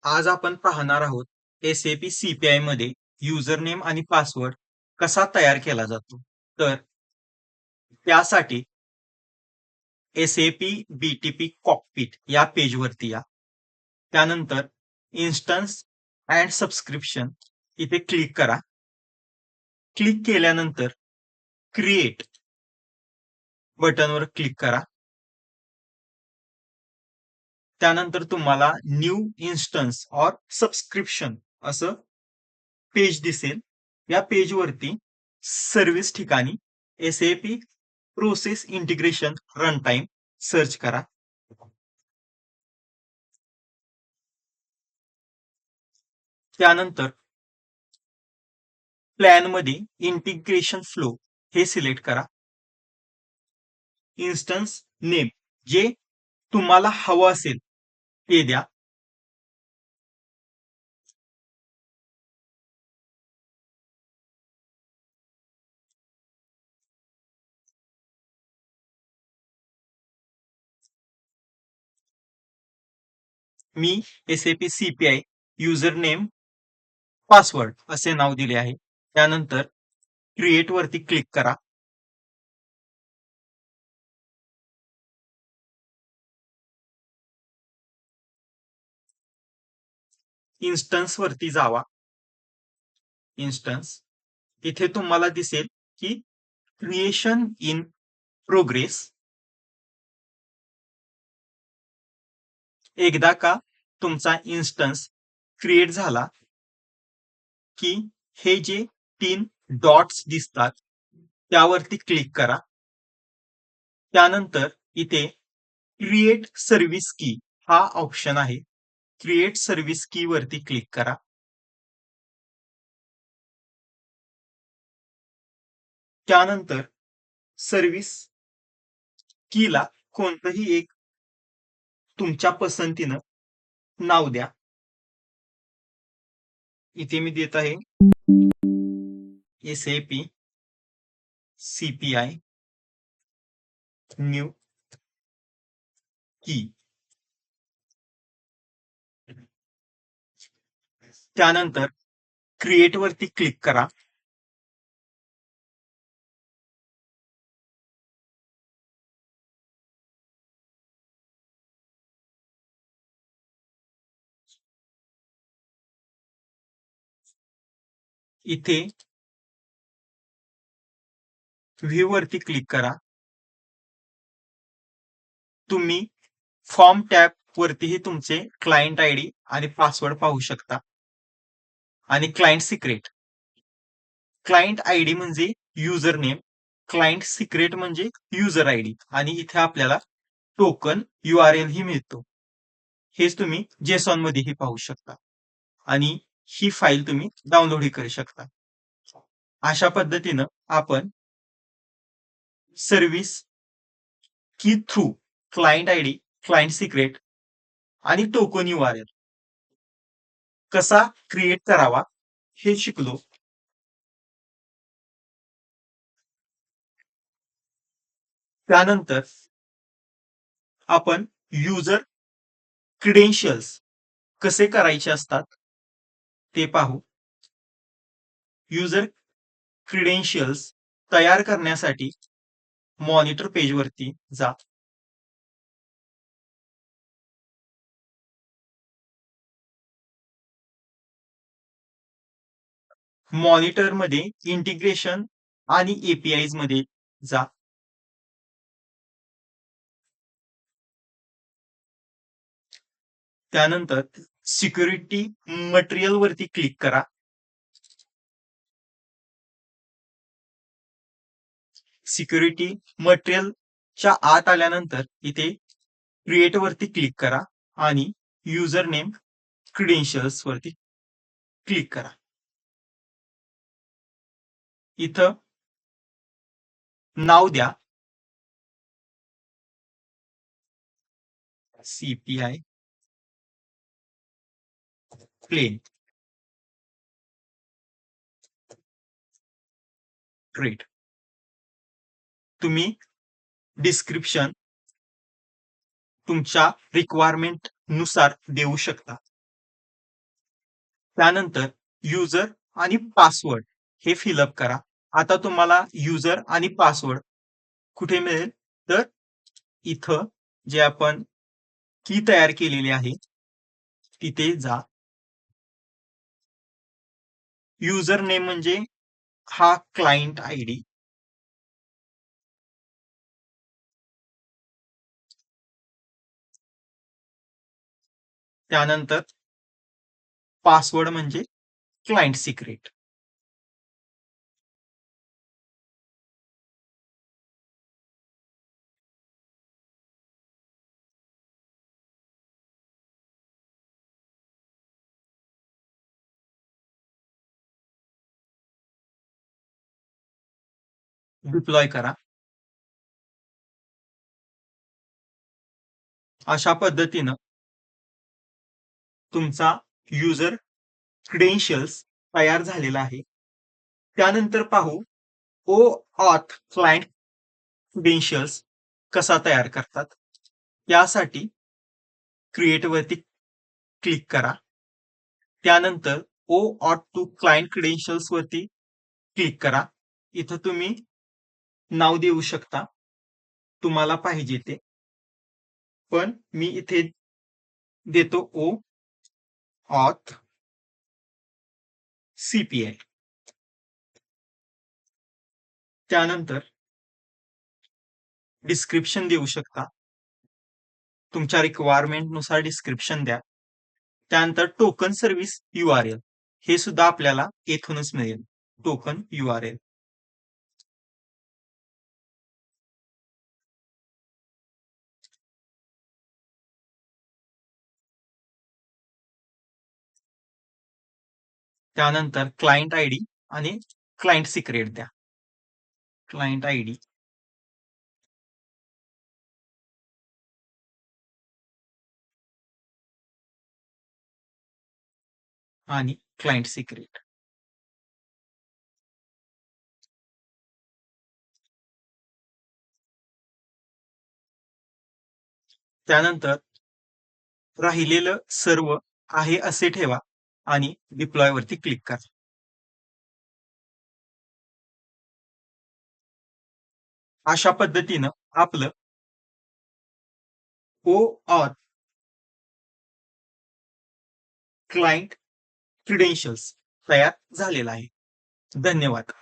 आज आपण पाहणार आहोत SAP CPI मध्ये युजर नेम आणि पासवर्ड कसा तयार केला जातो. तर त्यासाठी SAP BTP कॉकपिट या पेजवरती या. त्यानंतर इन्स्टन्स अँड सबस्क्रिप्शन इथे क्लिक करा. क्लिक केल्यानंतर क्रिएट बटनवर क्लिक करा. त्यानंतर तुम्हाला न्यू इन्स्टन्स ऑर सबस्क्रिप्शन असं पेज दिसेल. या पेजवरती सर्व्हिस ठिकाणी SAP process integration run time search करा. त्यानंतर प्लॅन मध्ये इंटिग्रेशन फ्लो हे सिलेक्ट करा. इन्स्टन्स नेम जे तुम्हाला हवं असेल ते द्या. मी SAP CPI user name password असे नाव दिले आहे. त्यानंतर क्रिएट वरती क्लिक करा. इन्स्टन्स वरती जावा. इन्स्टन्स इथे तुम्हाला दिसेल की क्रिएशन इन प्रोग्रेस. एकदा का तुमचा इन्स्टन्स क्रिएट झाला की हे जे 3 डॉट्स दिसतात त्यावरती क्लिक करा. त्यानंतर इथे क्रिएट सर्व्हिस की हा ऑप्शन आहे. क्रिएट सर्व्हिस की वरती क्लिक करा. त्यानंतर सर्व्हिस कीला कोणतंही एक तुमच्या पसंतीनं नाव द्या. इथे मी देत आहे SAP CPI न्यू की. त्यानंतर क्रिएट वरती क्लिक करा. इथे व्ह्यू वरती क्लिक करा. तुम्ही फॉर्म टॅब वरतीही तुमचे क्लायंट आयडी आणि पासवर्ड पाहू शकता. आणि क्लायंट सिक्रेट. क्लायंट आयडी म्हणजे युजर नेम, क्लायंट सिक्रेट म्हणजे युजर आयडी आणि इथे आपल्याला टोकन URL ही मिळतो. हेच तुम्ही जेसॉन मध्येही पाहू शकता आणि ही फाईल तुम्ही डाउनलोडही करू शकता. अशा पद्धतीनं आपण सर्व्हिस की through client ID, client secret आणि टोकन URL कसा क्रिएट करावा हे शिकलो. त्यानंतर आपण युजर क्रेडेन्शियल्स कसे करायचे असतात ते पाहू. युजर क्रेडेन्शियल्स तयार करण्यासाठी मॉनिटर पेजवरती जा. मॉनिटर मध्ये इंटिग्रेशन आणि APIs मध्ये जा. त्यानंतर सिक्युरिटी मटेरियल वरती क्लिक करा. सिक्युरिटी मटेरियलच्या आत आल्यानंतर इथे क्रिएट वरती क्लिक करा आणि युजर नेम क्रेडेन्शियल्स वरती क्लिक करा. इथं नाव द्या CPI प्लेन ट्रेड. तुम्ही डिस्क्रिप्शन तुमच्या रिक्वायरमेंट नुसार देऊ शकता. त्यानंतर युजर आणि पासवर्ड हे फिलअप करा. आता तुम्हाला युजर आणि पासवर्ड कुठे मिळेल? तर इथं जे आपण की तयार केलेली आहे तिथे जा. युजर नेम म्हणजे हा क्लायंट आयडी. त्यानंतर पासवर्ड म्हणजे क्लायंट सिक्रेट. डिप्लॉय करा. अशा पद्धतीनं तुमचा युजर क्रेडेन्शियल्स तयार झालेला आहे. त्यानंतर पाहू ओ ऑथ क्लायंट क्रेडेन्शियल्स कसा तयार करतात. त्यासाठी क्रिएट वरती क्लिक करा. त्यानंतर OAuth two client credentials वरती क्लिक करा. इथं तुम्ही नाव देऊ शकता तुम्हाला पाहिजे ते. पण मी इथे देतो ओ ऑथ सीपीएल. त्यानंतर डिस्क्रिप्शन देऊ शकता. तुमच्या रिक्वायरमेंट नुसार डिस्क्रिप्शन द्या. त्यानंतर टोकन सर्व्हिस URL हे सुद्धा आपल्याला येथूनच मिळेल. Token URL. त्यानंतर क्लायंट आयडी आणि क्लायंट सिक्रेट द्या. क्लायंट आयडी आणि क्लायंट सिक्रेट. त्यानंतर राहिलेलं सर्व आहे असे ठेवा आणि डिप्लॉय वरती क्लिक करा. अशा पद्धतीनं आपलं ओ ऑथ क्लायंट क्रेडेन्शियल्स तयार झालेला आहे. धन्यवाद.